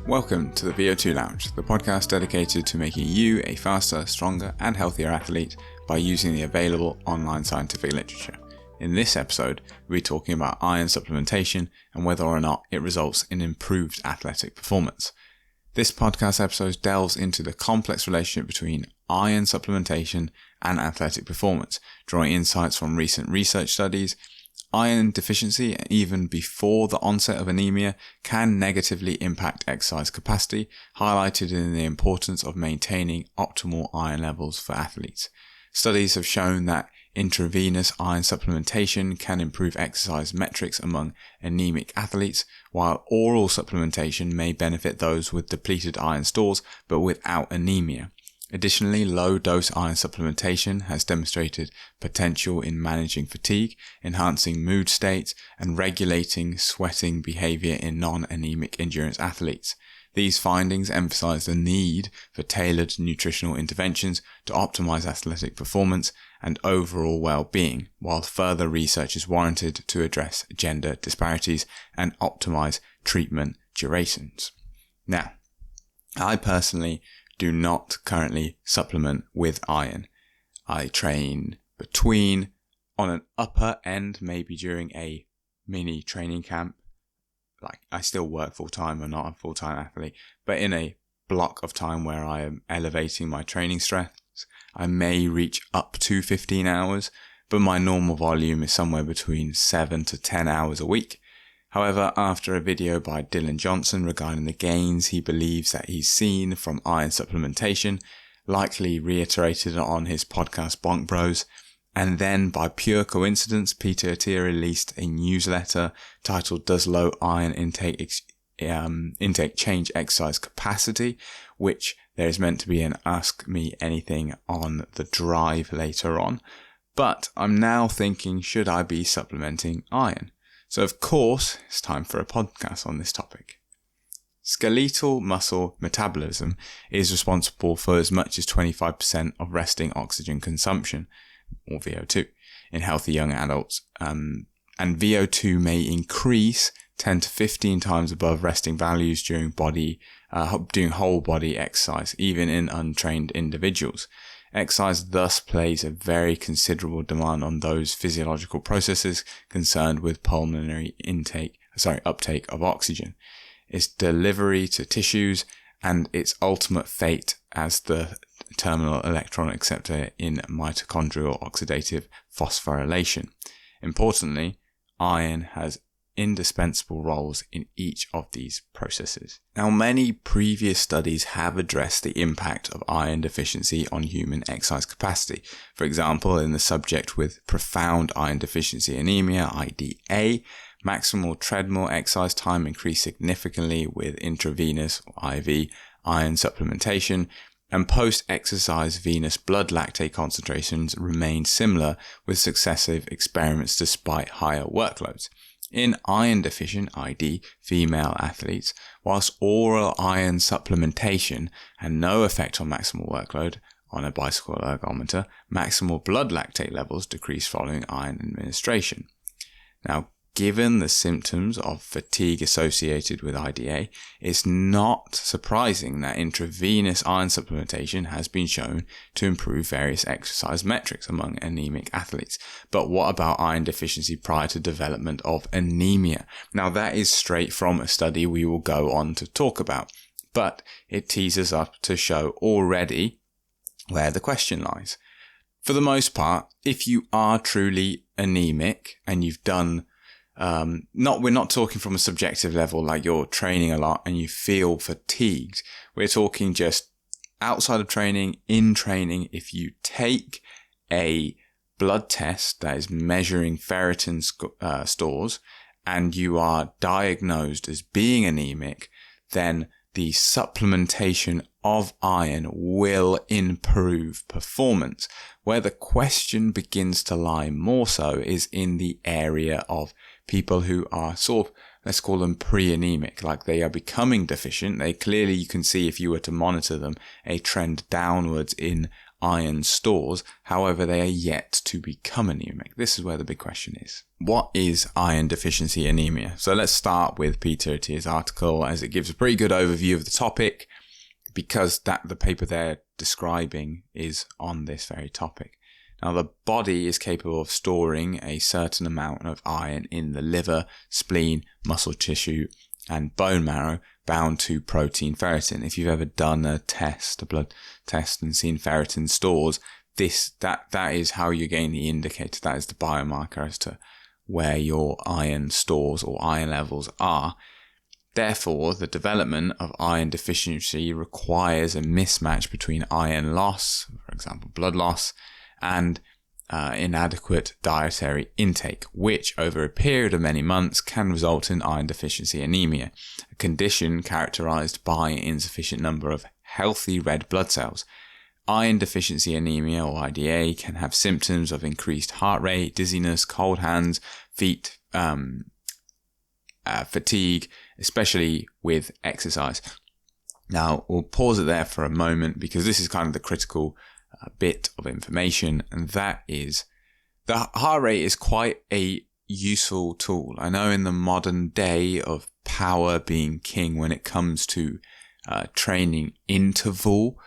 Welcome to the VO2 Lounge, the podcast dedicated to making you a faster, stronger, and healthier athlete by using the available online scientific literature. In this episode, we'll be talking about iron supplementation and whether or not it results in improved athletic performance. This podcast episode delves into the complex relationship between iron supplementation and athletic performance, drawing insights from recent research studies. Iron deficiency, even before the onset of anemia, can negatively impact exercise capacity, highlighted in the importance of maintaining optimal iron levels for athletes. Studies have shown that intravenous iron supplementation can improve exercise metrics among anemic athletes, while oral supplementation may benefit those with depleted iron stores but without anemia. Additionally, low-dose iron supplementation has demonstrated potential in managing fatigue, enhancing mood states, and regulating sweating behavior in non-anemic endurance athletes. These findings emphasize the need for tailored nutritional interventions to optimize athletic performance and overall well-being, while further research is warranted to address gender disparities and optimize treatment durations. Now, I personally do not currently supplement with iron. I train on an upper end, maybe during a mini training camp. Like, I still work full-time, I'm not a full-time athlete, but in a block of time where I am elevating my training stress, I may reach up to 15 hours, but my normal volume is somewhere between 7 to 10 hours a week. However, after a video by Dylan Johnson regarding the gains he believes that he's seen from iron supplementation, likely reiterated on his podcast Bonk Bros, and then by pure coincidence, Peter Attia released a newsletter titled Does Low Iron Intake Change Exercise Capacity, which there is meant to be an Ask Me Anything on the drive later on. But I'm now thinking, should I be supplementing iron? So of course, it's time for a podcast on this topic. Skeletal muscle metabolism is responsible for as much as 25% of resting oxygen consumption, or VO2, in healthy young adults. And VO2 may increase 10 to 15 times above resting values during whole body exercise, even in untrained individuals. Exercise thus places a very considerable demand on those physiological processes concerned with pulmonary uptake of oxygen, its delivery to tissues, and its ultimate fate as the terminal electron acceptor in mitochondrial oxidative phosphorylation. Importantly, iron has indispensable roles in each of these processes. Now, many previous studies have addressed the impact of iron deficiency on human exercise capacity. For example, in the subject with profound iron deficiency anemia, IDA, maximal treadmill exercise time increased significantly with intravenous or IV iron supplementation, and post-exercise venous blood lactate concentrations remained similar with successive experiments despite higher workloads. In iron-deficient ID female athletes, whilst oral iron supplementation had no effect on maximal workload on a bicycle ergometer, maximal blood lactate levels decreased following iron administration. Now, given the symptoms of fatigue associated with IDA, it's not surprising that intravenous iron supplementation has been shown to improve various exercise metrics among anemic athletes. But what about iron deficiency prior to development of anemia? Now, that is straight from a study we will go on to talk about, but it teases up to show already where the question lies. For the most part, if you are truly anemic and you've done we're not talking from a subjective level like you're training a lot and you feel fatigued. We're talking just outside of training, in training. If you take a blood test that is measuring ferritin stores and you are diagnosed as being anemic, then the supplementation of iron will improve performance. Where the question begins to lie more so is in the area of people who are sort of, let's call them pre-anemic, like they are becoming deficient. They clearly, you can see if you were to monitor them, a trend downwards in iron stores. However, they are yet to become anemic. This is where the big question is. What is iron deficiency anemia? So let's start with P43's article, as it gives a pretty good overview of the topic, because the paper they're describing is on this very topic. Now, the body is capable of storing a certain amount of iron in the liver, spleen, muscle tissue, and bone marrow bound to protein ferritin. If you've ever done a blood test, and seen ferritin stores, that is how you gain the indicator. That is the biomarker as to where your iron stores or iron levels are. Therefore, the development of iron deficiency requires a mismatch between iron loss, for example, blood loss, and inadequate dietary intake, which over a period of many months can result in iron deficiency anemia, a condition characterized by an insufficient number of healthy red blood cells. Iron deficiency anemia, or IDA, can have symptoms of increased heart rate, dizziness, cold hands, feet, fatigue, especially with exercise. Now, we'll pause it there for a moment, because this is kind of the critical bit of information, and that is the heart rate is quite a useful tool. I know in the modern day of power being king when it comes to training interval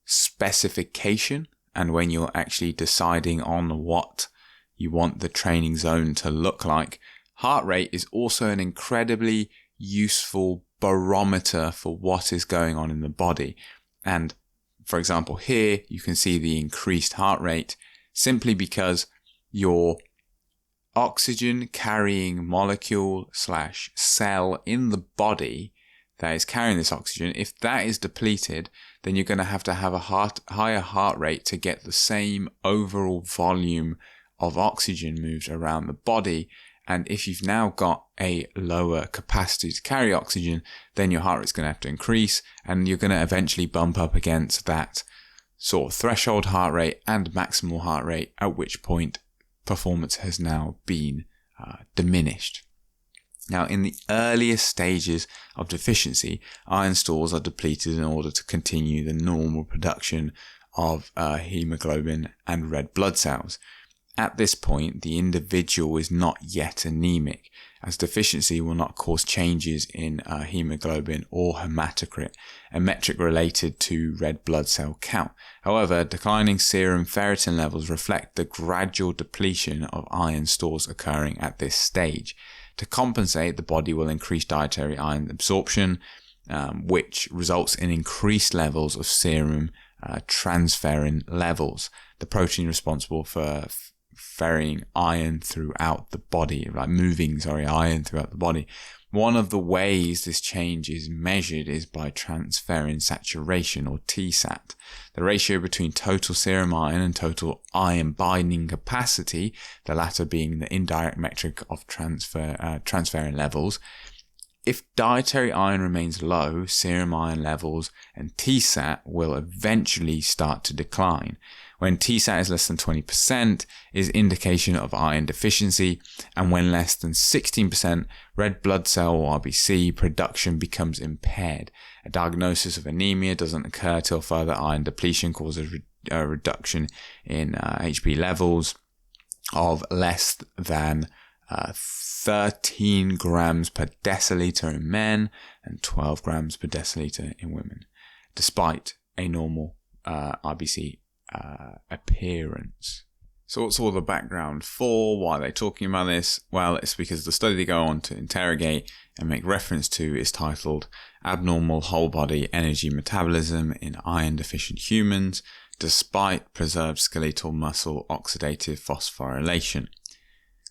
specification, and when you're actually deciding on what you want the training zone to look like, heart rate is also an incredibly useful barometer for what is going on in the body. And for example, here you can see the increased heart rate simply because your oxygen carrying molecule / cell in the body that is carrying this oxygen, if that is depleted, then you're going to have a higher heart rate to get the same overall volume of oxygen moved around the body. And if you've now got a lower capacity to carry oxygen, then your heart rate's going to have to increase, and you're going to eventually bump up against that sort of threshold heart rate and maximal heart rate, at which point performance has now been diminished. Now, in the earliest stages of deficiency, iron stores are depleted in order to continue the normal production of hemoglobin and red blood cells. At this point, the individual is not yet anemic, as deficiency will not cause changes in hemoglobin or hematocrit, a metric related to red blood cell count. However, declining serum ferritin levels reflect the gradual depletion of iron stores occurring at this stage. To compensate, the body will increase dietary iron absorption, which results in increased levels of serum transferrin levels, the protein responsible for ferrying iron throughout the body, iron throughout the body. One of the ways this change is measured is by transferrin saturation, or TSAT. The ratio between total serum iron and total iron binding capacity, the latter being the indirect metric of transferrin levels. If dietary iron remains low, serum iron levels and TSAT will eventually start to decline. When TSAT is less than 20% is indication of iron deficiency, and when less than 16%, red blood cell or RBC production becomes impaired. A diagnosis of anemia doesn't occur till further iron depletion causes a reduction in HB levels of less than 13 grams per deciliter in men and 12 grams per deciliter in women, despite a normal RBC appearance. So what's all the background for? Why are they talking about this? Well, it's because the study they go on to interrogate and make reference to is titled Abnormal Whole Body Energy Metabolism in Iron-Deficient Humans Despite Preserved Skeletal Muscle Oxidative Phosphorylation.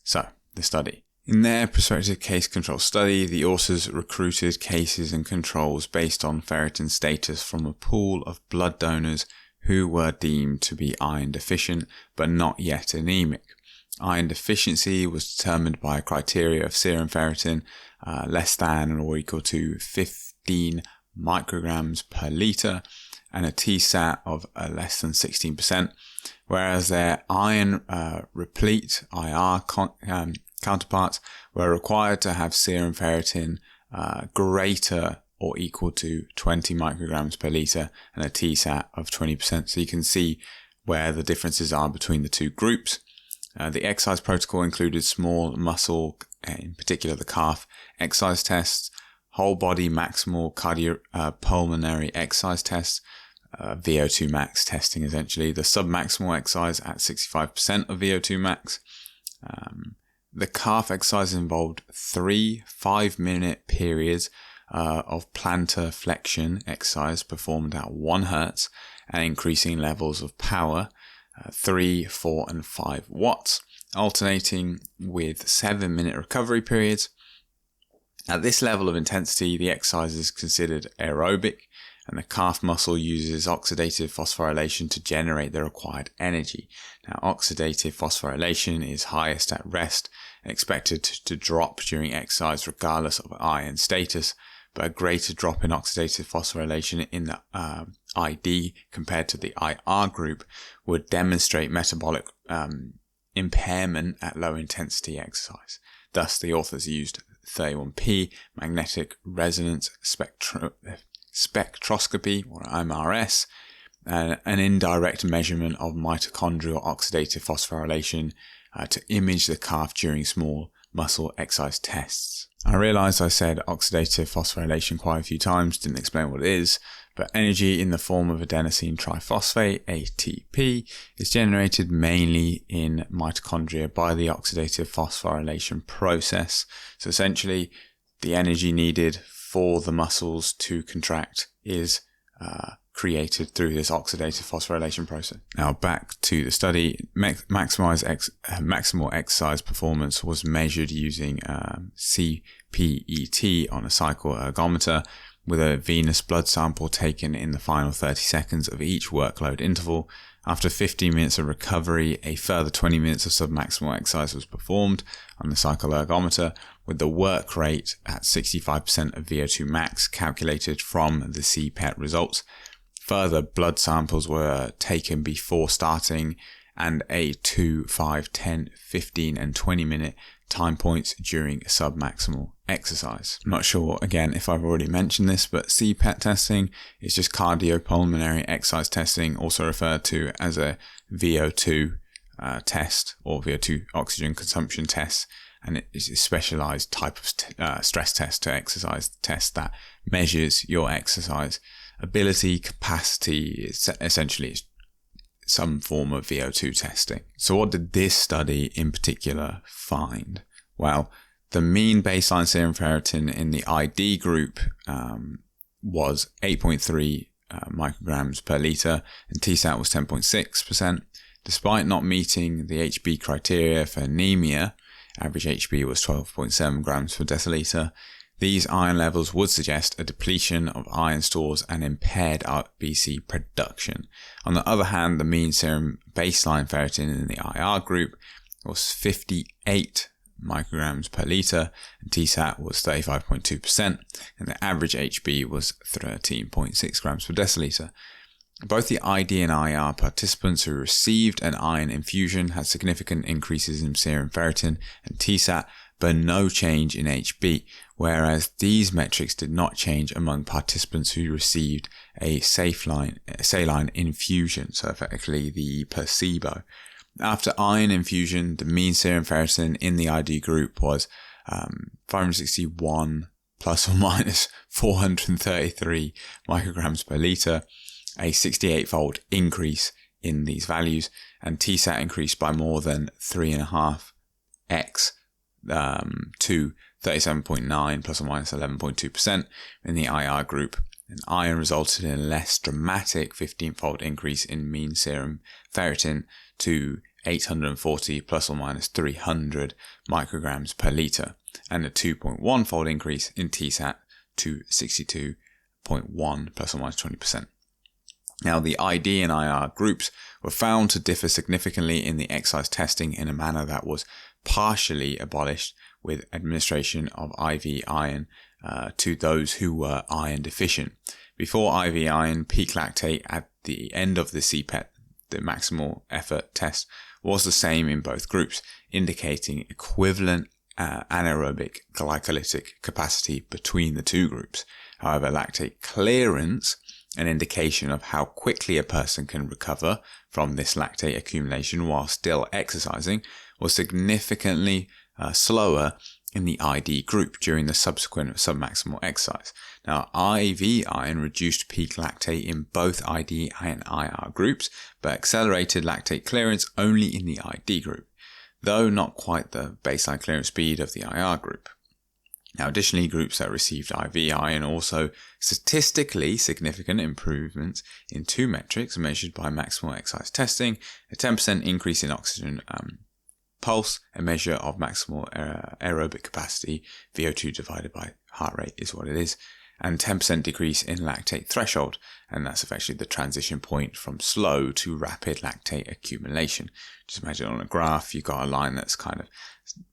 So, the study. In their prospective case control study, the authors recruited cases and controls based on ferritin status from a pool of blood donors who were deemed to be iron deficient but not yet anemic. Iron deficiency was determined by a criteria of serum ferritin less than or equal to 15 micrograms per litre and a TSAT of less than 16%, whereas their iron replete IR counterparts were required to have serum ferritin greater or equal to 20 micrograms per litre and a TSAT of 20%. So you can see where the differences are between the two groups. The exercise protocol included small muscle, in particular the calf, exercise tests, whole body maximal cardiopulmonary exercise tests, VO2 max testing essentially, the submaximal exercise at 65% of VO2 max. The calf exercise involved 3 5-minute periods of plantar flexion exercise performed at 1 Hertz and increasing levels of power, 3, 4 and 5 watts, alternating with 7-minute recovery periods. At this level of intensity, the exercise is considered aerobic, and the calf muscle uses oxidative phosphorylation to generate the required energy. Now, oxidative phosphorylation is highest at rest and expected to drop during exercise regardless of iron status, but a greater drop in oxidative phosphorylation in the ID compared to the IR group would demonstrate metabolic impairment at low intensity exercise. Thus, the authors used 31P, magnetic resonance spectroscopy, or MRS, an indirect measurement of mitochondrial oxidative phosphorylation to image the calf during small muscle exercise tests. I realised I said oxidative phosphorylation quite a few times, didn't explain what it is, but energy in the form of adenosine triphosphate, ATP, is generated mainly in mitochondria by the oxidative phosphorylation process. So essentially, the energy needed for the muscles to contract is created through this oxidative phosphorylation process. Now back to the study. Maximal exercise performance was measured using CPET on a cycle ergometer with a venous blood sample taken in the final 30 seconds of each workload interval. After 15 minutes of recovery, a further 20 minutes of submaximal exercise was performed on the cycle ergometer, with the work rate at 65% of VO2 max calculated from the CPET results. Further blood samples were taken before starting, and a 2, 5, 10, 15 and 20 minute time points during submaximal exercise. I'm not sure, again, if I've already mentioned this, but CPET testing is just cardiopulmonary exercise testing, also referred to as a VO2 test or VO2 oxygen consumption test. And it is a specialized type of stress test to exercise test that measures your exercise ability, capacity. Essentially it's some form of VO2 testing. So what did this study in particular find? Well, the mean baseline serum ferritin in the ID group was 8.3 micrograms per litre, and TSAT was 10.6%. Despite not meeting the HB criteria for anaemia, average HB was 12.7 grams per deciliter. These iron levels would suggest a depletion of iron stores and impaired RBC production. On the other hand, the mean serum baseline ferritin in the IR group was 58 micrograms per litre, and TSAT was 35.2%, and the average HB was 13.6 grams per deciliter. Both the ID and IR participants who received an iron infusion had significant increases in serum ferritin and TSAT, but no change in HB, whereas these metrics did not change among participants who received a saline infusion, so effectively the placebo. After iron infusion, the mean serum ferritin in the ID group was 561 plus or minus 433 micrograms per litre, a 68-fold increase in these values, and TSAT increased by more than 3.5x to 37.9 plus or minus 11.2% in the IR group. And iron resulted in a less dramatic 15-fold increase in mean serum ferritin to 840 plus or minus 300 micrograms per litre, and a 2.1-fold increase in TSAT to 62.1 plus or minus 20%. Now, the ID and IR groups were found to differ significantly in the exercise testing in a manner that was partially abolished with administration of IV iron to those who were iron deficient. Before IV iron, peak lactate at the end of the CPET, the maximal effort test, was the same in both groups, indicating equivalent anaerobic glycolytic capacity between the two groups. However, lactate clearance, an indication of how quickly a person can recover from this lactate accumulation while still exercising, was significantly slower in the ID group during the subsequent submaximal exercise. Now, IV iron reduced peak lactate in both ID and IR groups, but accelerated lactate clearance only in the ID group, though not quite the baseline clearance speed of the IR group. Now, additionally, groups that received IV iron also statistically significant improvements in two metrics measured by maximal exercise testing: a 10% increase in oxygen pulse, a measure of maximal aerobic capacity, VO2 divided by heart rate is what it is, and 10% decrease in lactate threshold, and that's effectively the transition point from slow to rapid lactate accumulation. Just imagine on a graph, you've got a line that's kind of,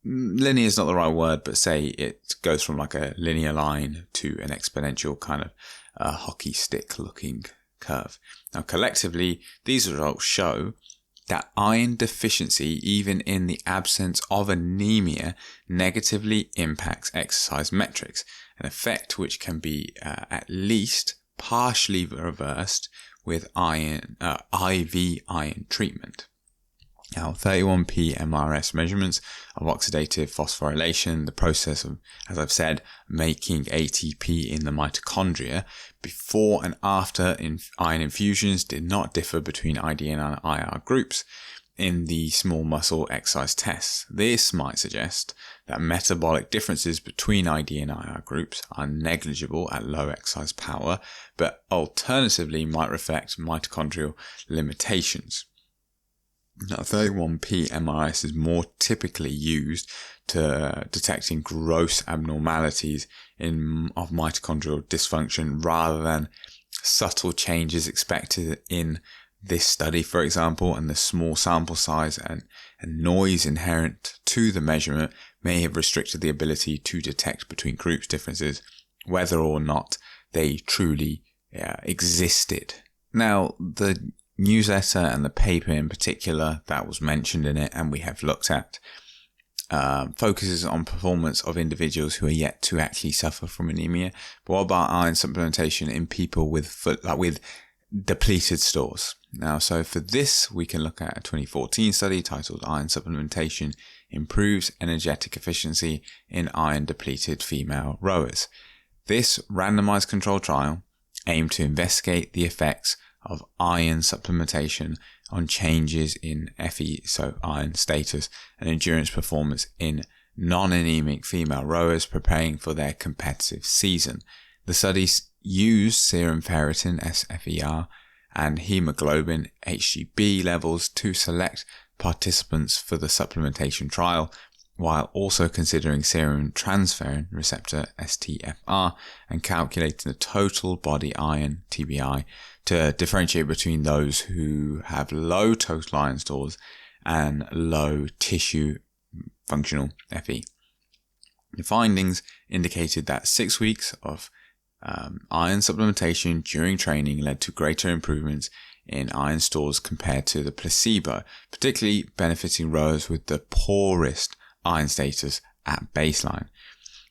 linear is not the right word, but say it goes from like a linear line to an exponential kind of hockey stick looking curve. Now, collectively, these results show that iron deficiency, even in the absence of anemia, negatively impacts exercise metrics, an effect which can be at least partially reversed with IV iron treatment. Now, 31p MRS measurements of oxidative phosphorylation, the process of, as I've said, making ATP in the mitochondria before and after iron infusions, did not differ between ID and IR groups in the small muscle exercise tests. This might suggest that metabolic differences between ID and IR groups are negligible at low exercise power, but alternatively might reflect mitochondrial limitations. Now, 31p MRS is more typically used to detecting gross abnormalities of mitochondrial dysfunction rather than subtle changes expected in this study, for example, and the small sample size and noise inherent to the measurement may have restricted the ability to detect between groups differences, whether or not they truly existed. Now, the newsletter and the paper in particular that was mentioned in it and we have looked at focuses on performance of individuals who are yet to actually suffer from anemia. But what about iron supplementation in people with depleted stores? Now, so for this, we can look at a 2014 study titled Iron Supplementation Improves Energetic Efficiency in Iron-Depleted Female Rowers. This randomized controlled trial aimed to investigate the effects of iron supplementation on changes in Fe, so iron status, and endurance performance in non-anemic female rowers preparing for their competitive season. The studies used serum ferritin SFER and hemoglobin HGB levels to select participants for the supplementation trial, while also considering serum transferrin receptor STFR and calculating the total body iron TBI to differentiate between those who have low total iron stores and low tissue functional Fe. The findings indicated that 6 weeks of iron supplementation during training led to greater improvements in iron stores compared to the placebo, particularly benefiting rowers with the poorest iron status at baseline.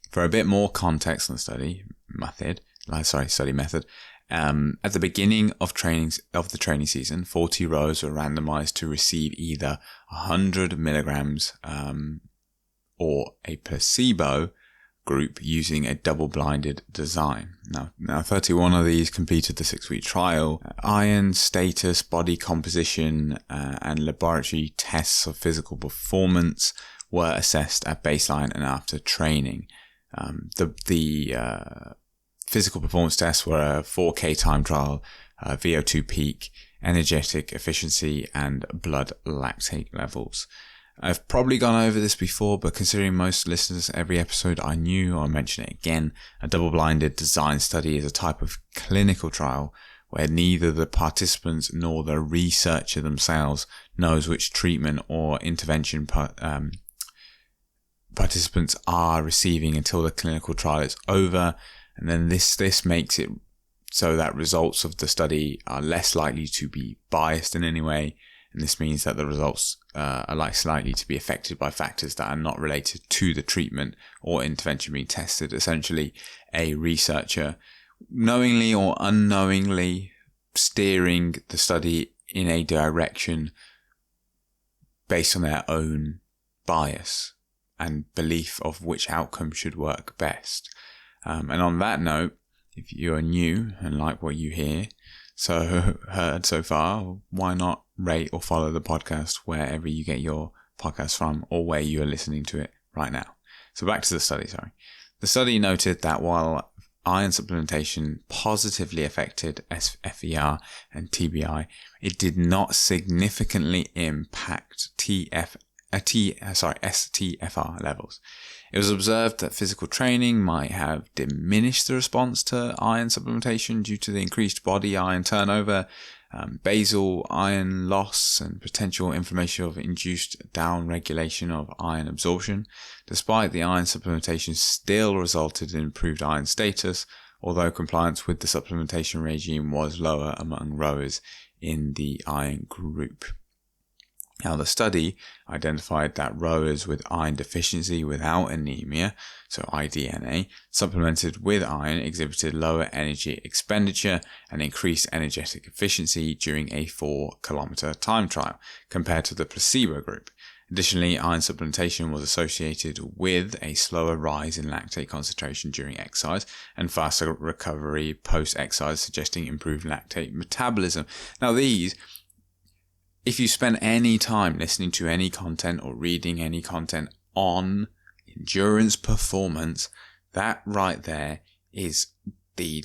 For a bit more context on the study method, at the beginning of the training season, 40 rowers were randomized to receive either 100 milligrams or a placebo group using a double-blinded design. Now 31 of these completed the 6-week trial. Iron status, body composition, and laboratory tests of physical performance were assessed at baseline and after training. The physical performance tests were a 4K time trial, VO2 peak, energetic efficiency, and blood lactate levels. I've probably gone over this before, but considering most listeners every episode I knew, I'll mention it again. A double-blinded design study is a type of clinical trial where neither the participants nor the researcher themselves knows which treatment or intervention participants are receiving until the clinical trial is over. And then this makes it so that results of the study are less likely to be biased in any way. And this means that the results are less likely to be affected by factors that are not related to the treatment or intervention being tested. Essentially, a researcher knowingly or unknowingly steering the study in a direction based on their own bias and belief of which outcome should work best. And on that note, if you're new and like what you heard so far, why not rate or follow the podcast wherever you get your podcast from or where you are listening to it right now. So back to the study, The study noted that while iron supplementation positively affected FER and TBI, it did not significantly impact STFR levels. It was observed that physical training might have diminished the response to iron supplementation due to the increased body iron turnover, basal iron loss, and potential inflammation of induced down-regulation of iron absorption. Despite the iron supplementation still resulted in improved iron status, although compliance with the supplementation regime was lower among rowers in the iron group. Now, the study identified that rowers with iron deficiency without anemia, so IDNA, supplemented with iron exhibited lower energy expenditure and increased energetic efficiency during a 4-kilometer time trial compared to the placebo group. Additionally, iron supplementation was associated with a slower rise in lactate concentration during exercise and faster recovery post-exercise, suggesting improved lactate metabolism. Now, if you spend any time listening to any content or reading any content on endurance performance, that right there is the,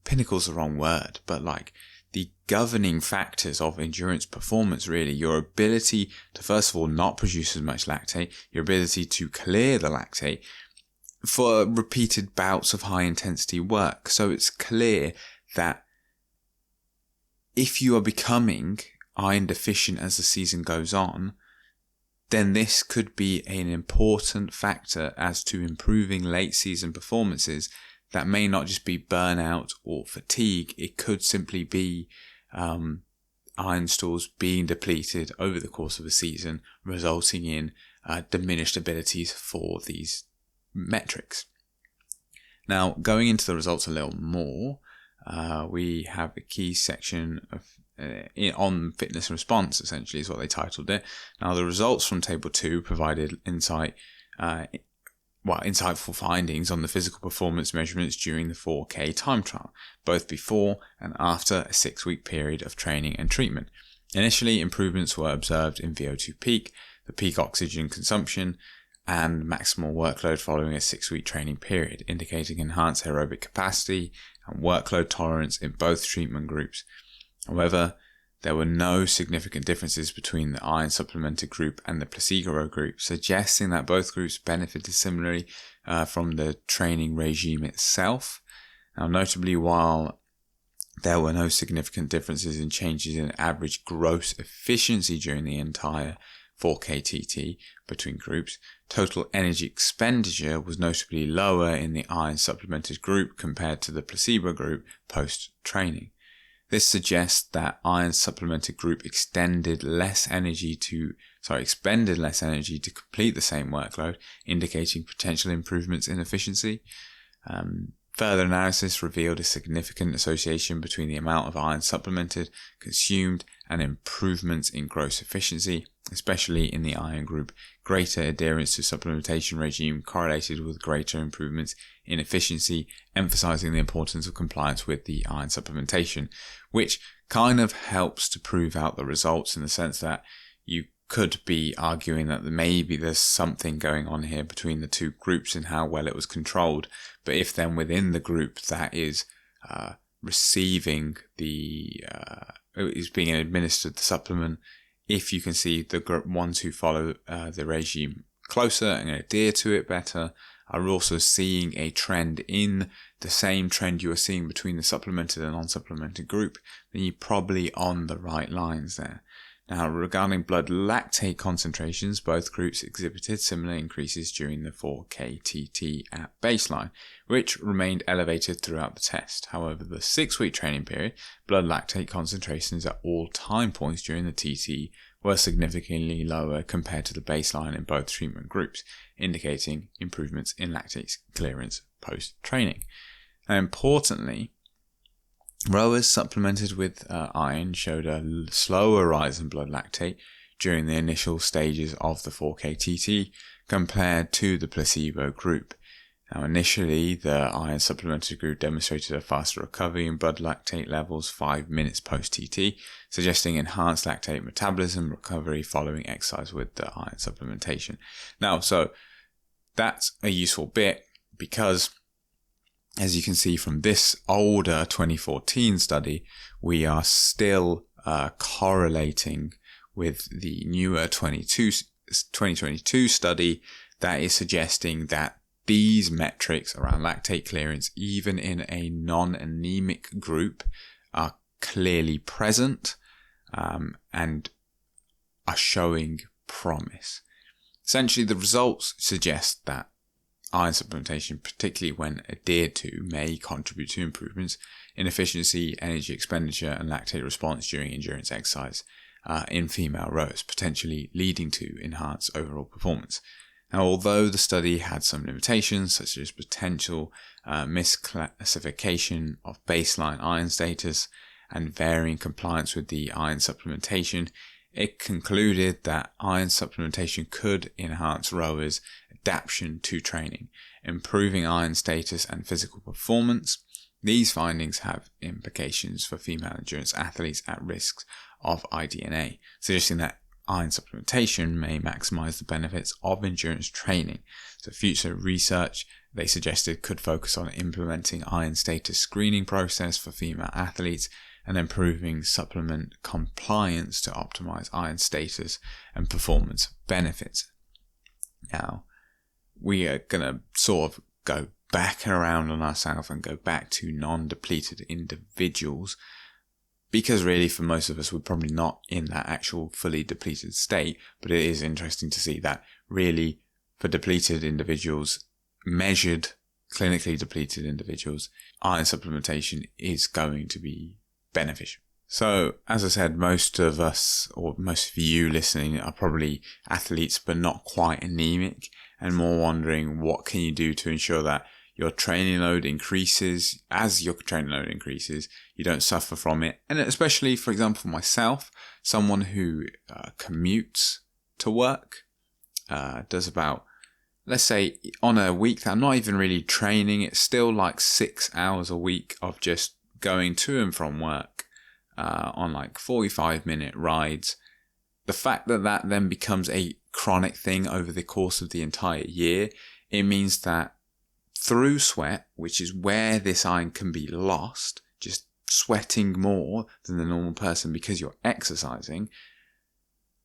pinnacle's the wrong word, but the governing factors of endurance performance, really. Your ability to, first of all, not produce as much lactate, your ability to clear the lactate for repeated bouts of high intensity work. So it's clear that if you are becoming iron deficient as the season goes on, then this could be an important factor as to improving late season performances that may not just be burnout or fatigue. It could simply be iron stores being depleted over the course of a season, resulting in diminished abilities for these metrics. Now, going into the results a little more, we have a key section of on fitness response, essentially, is what they titled it. Now, the results from Table 2 provided insightful findings on the physical performance measurements during the 4K time trial, both before and after a 6-week period of training and treatment. Initially, improvements were observed in VO2 peak, the peak oxygen consumption, and maximal workload following a 6-week training period, indicating enhanced aerobic capacity and workload tolerance in both treatment groups. However, there were no significant differences between the iron supplemented group and the placebo group, suggesting that both groups benefited similarly from the training regime itself. Now, notably, while there were no significant differences in changes in average gross efficiency during the entire 4K TT between groups, total energy expenditure was notably lower in the iron supplemented group compared to the placebo group post-training. This suggests that iron supplemented group expended less energy to complete the same workload, indicating potential improvements in efficiency. Further analysis revealed a significant association between the amount of iron supplemented consumed and improvements in gross efficiency, especially in the iron group. Greater adherence to supplementation regime correlated with greater improvements in efficiency, emphasizing the importance of compliance with the iron supplementation, which kind of helps to prove out the results in the sense that you could be arguing that maybe there's something going on here between the two groups and how well it was controlled. But if then within the group that is receiving is being administered the supplement, if you can see the ones who follow the regime closer and adhere to it better are also seeing a trend in the same trend you are seeing between the supplemented and non-supplemented group, then you're probably on the right lines there. Now, regarding blood lactate concentrations, both groups exhibited similar increases during the 4K TT at baseline, which remained elevated throughout the test. However, the 6-week training period, blood lactate concentrations at all time points during the TT were significantly lower compared to the baseline in both treatment groups, indicating improvements in lactate clearance post-training. Now, importantly, rowers supplemented with iron showed a slower rise in blood lactate during the initial stages of the 4K TT compared to the placebo group. Now, initially, the iron supplemented group demonstrated a faster recovery in blood lactate levels 5 minutes post-TT, suggesting enhanced lactate metabolism recovery following exercise with the iron supplementation. Now, so that's a useful bit because, as you can see from this older 2014 study, we are still correlating with the newer 2022 study that is suggesting that these metrics around lactate clearance, even in a non-anemic group, are clearly present and are showing promise. Essentially, the results suggest that iron supplementation, particularly when adhered to, may contribute to improvements in efficiency, energy expenditure, and lactate response during endurance exercise in female rowers, potentially leading to enhanced overall performance. Now, although the study had some limitations, such as potential misclassification of baseline iron status and varying compliance with the iron supplementation, it concluded that iron supplementation could enhance rowers' adaptation to training, improving iron status and physical performance. These findings have implications for female endurance athletes at risk of IDNA, suggesting that iron supplementation may maximize the benefits of endurance training. So future research, they suggested, could focus on implementing iron status screening process for female athletes and improving supplement compliance to optimize iron status and performance benefits. Now, we are going to sort of go back and around on ourselves and go back to non-depleted individuals, because really for most of us we're probably not in that actual fully depleted state, but it is interesting to see that really for depleted individuals, measured clinically depleted individuals, iron supplementation is going to be beneficial. So as I said, most of us, or most of you listening, are probably athletes but not quite anemic, and more wondering what can you do to ensure that your training load increases. As your training load increases, you don't suffer from it. And especially, for example, for myself, someone who commutes to work, does about, let's say on a week that I'm not even really training, it's still like 6 hours a week of just going to and from work on like 45-minute rides. The fact that that then becomes a chronic thing over the course of the entire year, it means that through sweat, which is where this iron can be lost, just sweating more than the normal person because you're exercising,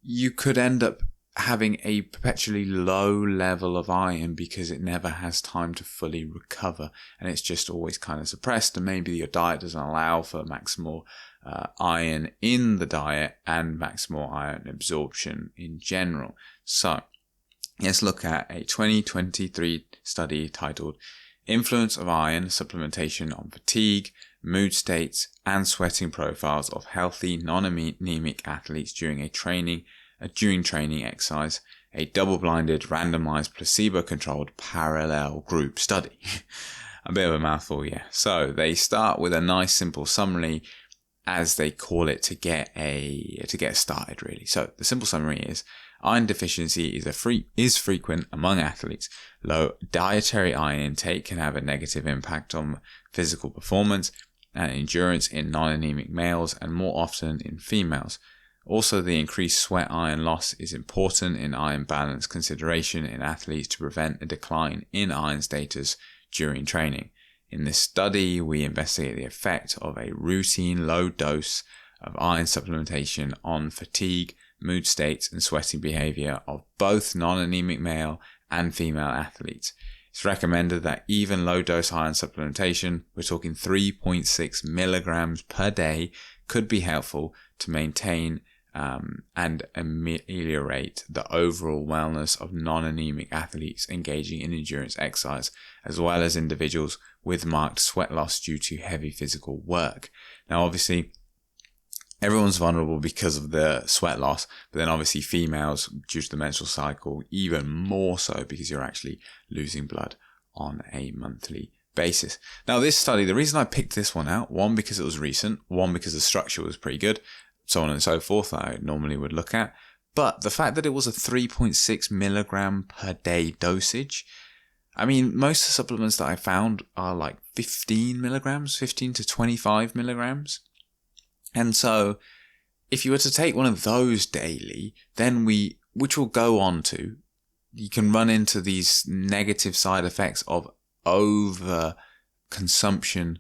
you could end up having a perpetually low level of iron because it never has time to fully recover, and it's just always kind of suppressed, and maybe your diet doesn't allow for maximal iron in the diet and maximal iron absorption in general. So let's look at a 2023 study titled Influence of Iron Supplementation on Fatigue, Mood States, and Sweating Profiles of Healthy Non-Anemic Athletes during training exercise, a double-blinded, randomized, placebo-controlled parallel group study. A bit of a mouthful, yeah. So they start with a nice simple summary, as they call it, to get started really. So the simple summary is: iron deficiency is frequent among athletes. Low dietary iron intake can have a negative impact on physical performance and endurance in non-anemic males and more often in females. Also, the increased sweat iron loss is important in iron balance consideration in athletes to prevent a decline in iron status during training. In this study, we investigate the effect of a routine low dose of iron supplementation on fatigue, mood states, and sweating behavior of both non-anemic male and female athletes. It's recommended that even low-dose iron supplementation, we're talking 3.6 milligrams per day, could be helpful to maintain and ameliorate the overall wellness of non-anemic athletes engaging in endurance exercise, as well as individuals with marked sweat loss due to heavy physical work. Now, obviously, everyone's vulnerable because of the sweat loss, but then obviously females, due to the menstrual cycle, even more so because you're actually losing blood on a monthly basis. Now this study, the reason I picked this one out, one, because it was recent, one, because the structure was pretty good, so on and so forth, that I normally would look at, but the fact that it was a 3.6 milligram per day dosage. I mean, most of the supplements that I found are like 15 milligrams, 15 to 25 milligrams. And so if you were to take one of those daily, then which will go on to, you can run into these negative side effects of over consumption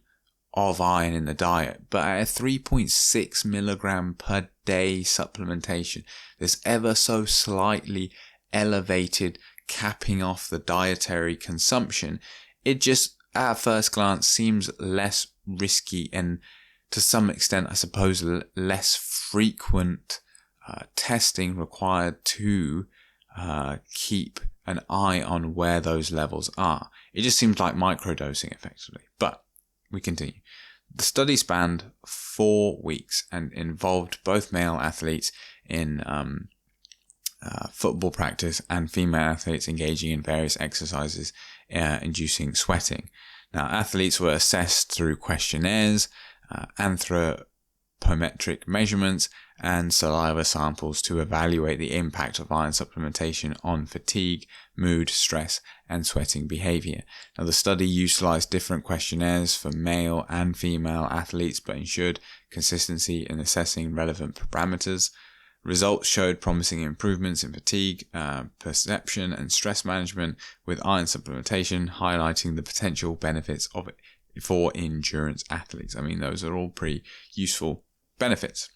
of iron in the diet. But at a 3.6 milligram per day supplementation, this ever so slightly elevated capping off the dietary consumption, it just at first glance seems less risky and to some extent, I suppose, less frequent testing required to keep an eye on where those levels are. It just seems like microdosing effectively. But we continue. The study spanned 4 weeks and involved both male athletes in football practice and female athletes engaging in various exercises inducing sweating. Now, athletes were assessed through questionnaires, anthropometric measurements, and saliva samples to evaluate the impact of iron supplementation on fatigue, mood, stress, and sweating behavior. Now, the study utilized different questionnaires for male and female athletes, but ensured consistency in assessing relevant parameters. Results showed promising improvements in fatigue, perception, and stress management with iron supplementation, highlighting the potential benefits of it for endurance athletes. I mean, those are all pretty useful benefits.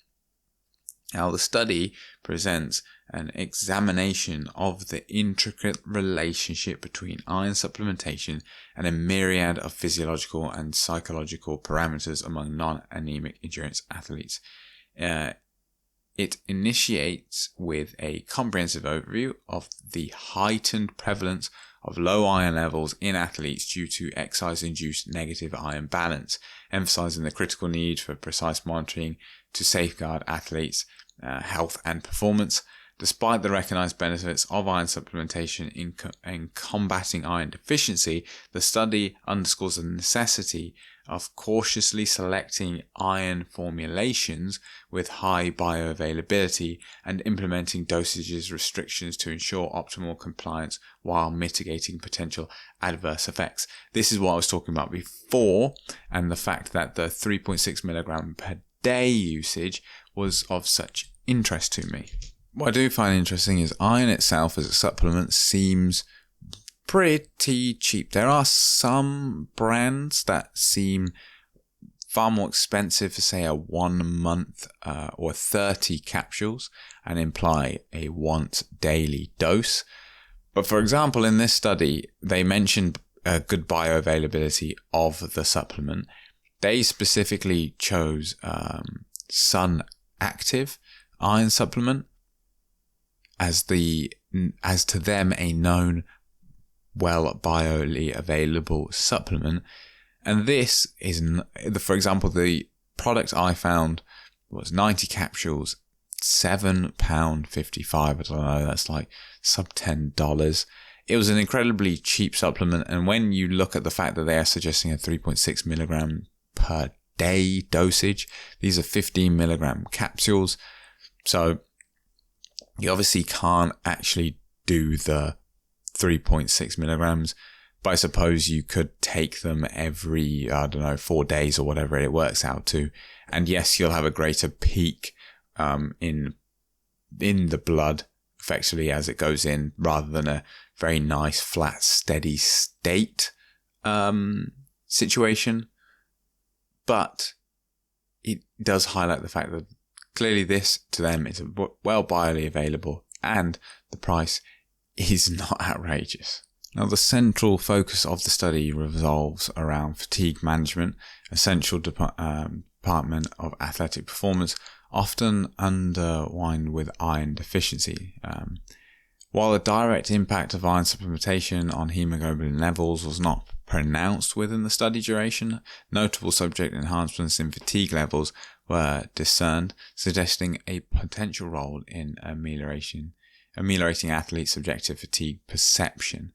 Now, the study presents an examination of the intricate relationship between iron supplementation and a myriad of physiological and psychological parameters among non-anemic endurance athletes. It initiates with a comprehensive overview of the heightened prevalence of low iron levels in athletes due to exercise-induced negative iron balance, emphasizing the critical need for precise monitoring to safeguard athletes' health and performance. Despite the recognized benefits of iron supplementation in combating iron deficiency, the study underscores the necessity of cautiously selecting iron formulations with high bioavailability and implementing dosages restrictions to ensure optimal compliance while mitigating potential adverse effects. This is what I was talking about before, and the fact that the 3.6 milligram per day usage was of such interest to me. What I do find interesting is iron itself as a supplement seems pretty cheap. There are some brands that seem far more expensive for, say, a 1 month or 30 capsules and imply a once daily dose. But for example, in this study, they mentioned a good bioavailability of the supplement. They specifically chose Sun Active iron supplement as to them a known, well, bioly available supplement. And this is, for example, the product I found was 90 capsules, £7.55. I don't know, that's like sub $10. It was an incredibly cheap supplement. And when you look at the fact that they are suggesting a 3.6 milligram per day dosage, these are 15 milligram capsules. So you obviously can't actually do the 3.6 milligrams, but I suppose you could take them every, 4 days or whatever it works out to. And yes, you'll have a greater peak in the blood effectively as it goes in, rather than a very nice, flat, steady state situation. But it does highlight the fact that clearly this, to them, is well bioly available and the price is not outrageous. Now, the central focus of the study revolves around fatigue management, a central department of athletic performance, often underlined with iron deficiency. While the direct impact of iron supplementation on hemoglobin levels was not pronounced within the study duration, notable subject enhancements in fatigue levels were discerned, suggesting a potential role in ameliorating athletes' subjective fatigue perception.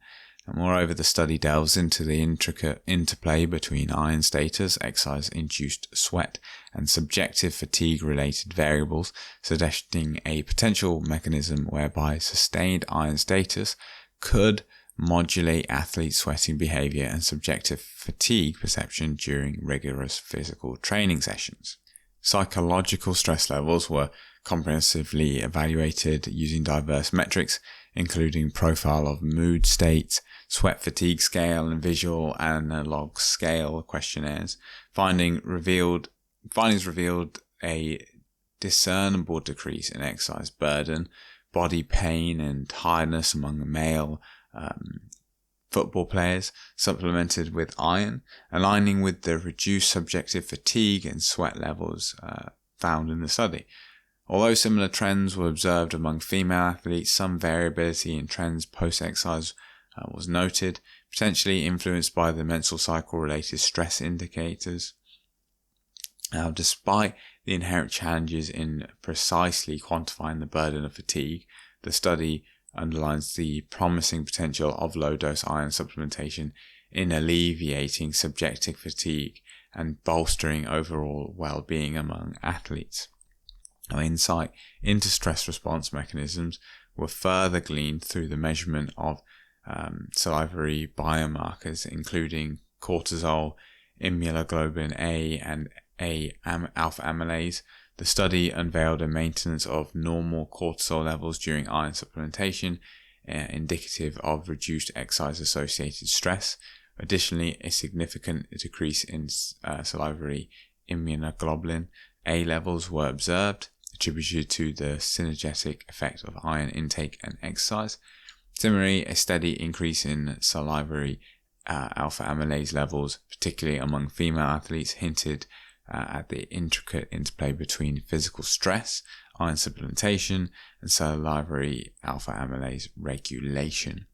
Moreover, the study delves into the intricate interplay between iron status, exercise-induced sweat, and subjective fatigue-related variables, suggesting a potential mechanism whereby sustained iron status could modulate athlete sweating behavior and subjective fatigue perception during rigorous physical training sessions. Psychological stress levels were comprehensively evaluated using diverse metrics, including profile of mood states, sweat fatigue scale, and visual analog scale questionnaires. Findings revealed a discernible decrease in exercise burden, body pain, and tiredness among male football players supplemented with iron, aligning with the reduced subjective fatigue and sweat levels found in the study. Although similar trends were observed among female athletes, some variability in trends post-exercise was noted, potentially influenced by the menstrual cycle-related stress indicators. Now, despite the inherent challenges in precisely quantifying the burden of fatigue, the study underlines the promising potential of low-dose iron supplementation in alleviating subjective fatigue and bolstering overall well-being among athletes. Now, insight into stress response mechanisms were further gleaned through the measurement of salivary biomarkers, including cortisol, immunoglobulin A, and alpha amylase. The study unveiled a maintenance of normal cortisol levels during iron supplementation, indicative of reduced exercise-associated stress. Additionally, a significant decrease in salivary immunoglobulin A levels were observed, attributed to the synergetic effect of iron intake and exercise. Similarly, a steady increase in salivary alpha amylase levels, particularly among female athletes, hinted at the intricate interplay between physical stress, iron supplementation, and salivary alpha amylase regulation.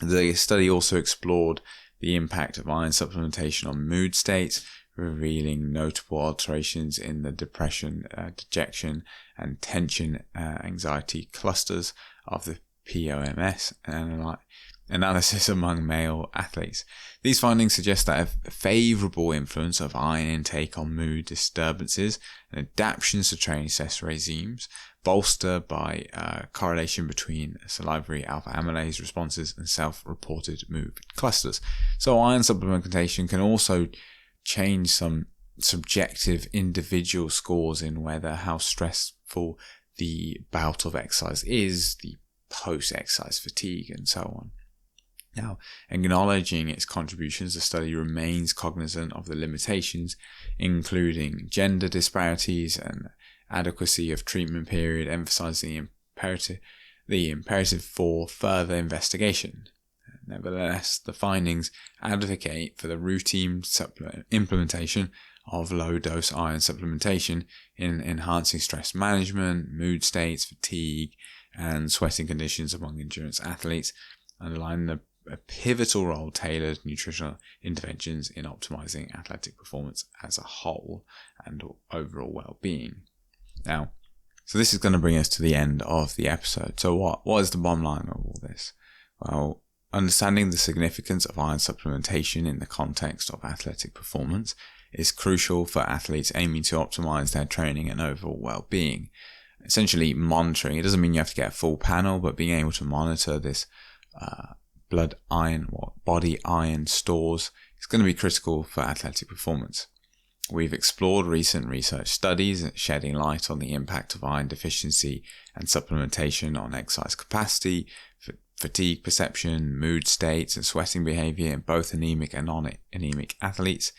The study also explored the impact of iron supplementation on mood states, revealing notable alterations in the depression, dejection, and tension anxiety clusters of the POMS analysis among male athletes. These findings suggest that a favorable influence of iron intake on mood disturbances and adaptations to training stress regimes, bolstered by correlation between salivary alpha amylase responses and self-reported mood clusters. So iron supplementation can also change some subjective individual scores in whether how stressful the bout of exercise is, the post-exercise fatigue, and so on. Now, acknowledging its contributions, the study remains cognizant of the limitations, including gender disparities and adequacy of treatment period, emphasizing the imperative for further investigation. Nevertheless, the findings advocate for the routine implementation of low-dose iron supplementation in enhancing stress management, mood states, fatigue, and sweating conditions among endurance athletes, underlining a pivotal role tailored nutritional interventions in optimizing athletic performance as a whole and overall well-being. Now, so this is going to bring us to the end of the episode. So what is the bottom line of all this? Well, understanding the significance of iron supplementation in the context of athletic performance is crucial for athletes aiming to optimize their training and overall well-being. Essentially, monitoring. It doesn't mean you have to get a full panel, but being able to monitor this blood iron, body iron stores, is going to be critical for athletic performance. We've explored recent research studies shedding light on the impact of iron deficiency and supplementation on exercise capacity, fatigue perception, mood states, and sweating behavior in both anemic and non-anemic athletes.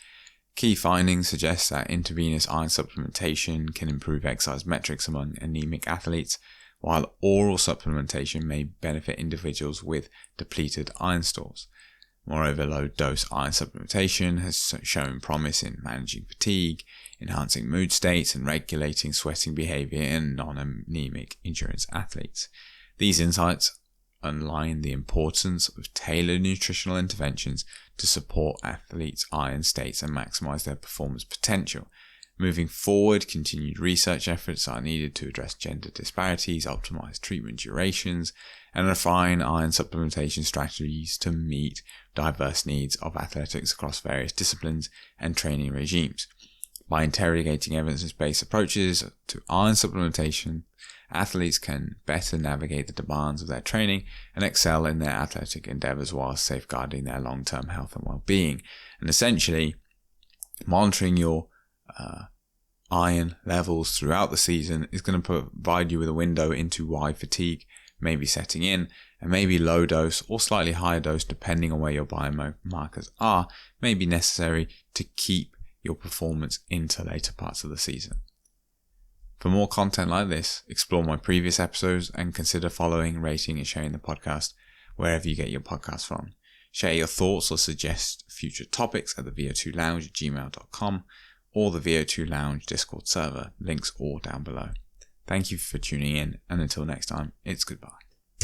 Key findings suggest that intravenous iron supplementation can improve exercise metrics among anemic athletes, while oral supplementation may benefit individuals with depleted iron stores. Moreover, low-dose iron supplementation has shown promise in managing fatigue, enhancing mood states, and regulating sweating behavior in non-anemic endurance athletes. These insights underline the importance of tailored nutritional interventions to support athletes' iron states and maximize their performance potential. Moving forward, continued research efforts are needed to address gender disparities, optimize treatment durations, and refine iron supplementation strategies to meet diverse needs of athletics across various disciplines and training regimes. By interrogating evidence-based approaches to iron supplementation, athletes can better navigate the demands of their training and excel in their athletic endeavors while safeguarding their long-term health and well-being. And essentially, monitoring your iron levels throughout the season is going to provide you with a window into why fatigue may be setting in, and maybe low dose or slightly higher dose, depending on where your biomarkers are, may be necessary to keep your performance into later parts of the season. For more content like this, explore my previous episodes and consider following, rating, and sharing the podcast wherever you get your podcasts from. Share your thoughts or suggest future topics at the vo2lounge@gmail.com or the VO2 Lounge Discord server. Links all down below. Thank you for tuning in, and until next time, it's goodbye.